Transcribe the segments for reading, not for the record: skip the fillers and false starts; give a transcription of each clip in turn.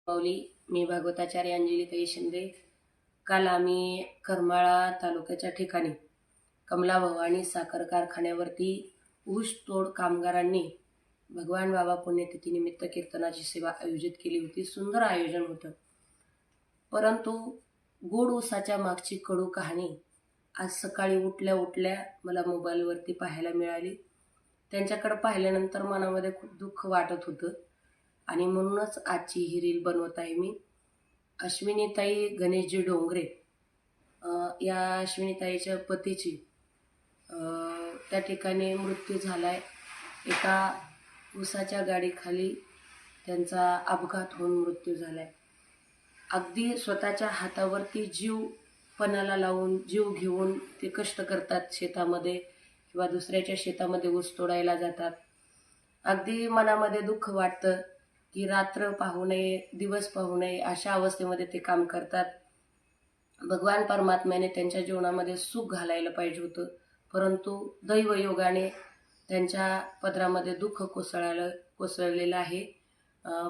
माऊली. मी भागवताचार्य अंजलीताई शिंदे. काल आम्ही करमाळा तालुक्याच्या ठिकाणी कमला भवानी साखर कारखान्यावरती ऊस तोड कामगारांनी भगवान बाबा पुण्यतिथीनिमित्त कीर्तनाची सेवा आयोजित केली होती. सुंदर आयोजन होतं. परंतु गोड ऊसाच्या मागची कडू कहाणी आज सकाळी उठल्या उठल्या मला मोबाईलवरती पाहायला मिळाली. त्यांच्याकडे पाहिल्यानंतर मनामध्ये खूप दुःख वाटत होतं आणि म्हणूनच आजची ही रील बनवत आहे मी. अश्विनीताई गणेशजी डोंगरे या अश्विनीताईच्या पतीची त्या ठिकाणी मृत्यू झालाय. एका ऊसाच्या गाडीखाली त्यांचा अपघात होऊन मृत्यू झालाय. अगदी स्वतःच्या हातावरती जीव पणाला लावून जीव घेऊन ते कष्ट करतात शेतामध्ये किंवा दुसऱ्याच्या शेतामध्ये ऊस तोडायला जातात. अगदी मनामध्ये दुःख वाटतं की रात्र पाहू नये, दिवस पाहू नये अशा अवस्थेमध्ये ते काम करतात. भगवान परमात्म्याने त्यांच्या जीवनामध्ये सुख घालायला पाहिजे होतं, परंतु दैवयोगाने त्यांच्या पदरामध्ये दुःख कोसळलेलं आहे.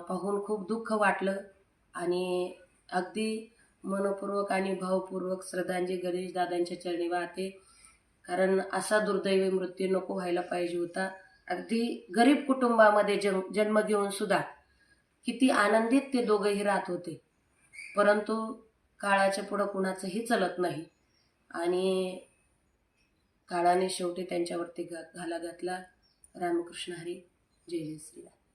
पाहून खूप दुःख वाटलं आणि अगदी मनपूर्वक आणि भावपूर्वक श्रद्धांजली गणेश दादांच्या चरणी वाहते. कारण असा दुर्दैवी मृत्यू नको व्हायला पाहिजे होता. अगदी गरीब कुटुंबामध्ये जन्म घेऊन सुद्धा किती आनंदित ते दोघंही राहत होते, परंतु काळाच्या पुढं कुणाचंही चलत नाही आणि काळाने शेवटी त्यांच्यावरती घाला घातला. रामकृष्ण हरी. जय जय श्रीराम.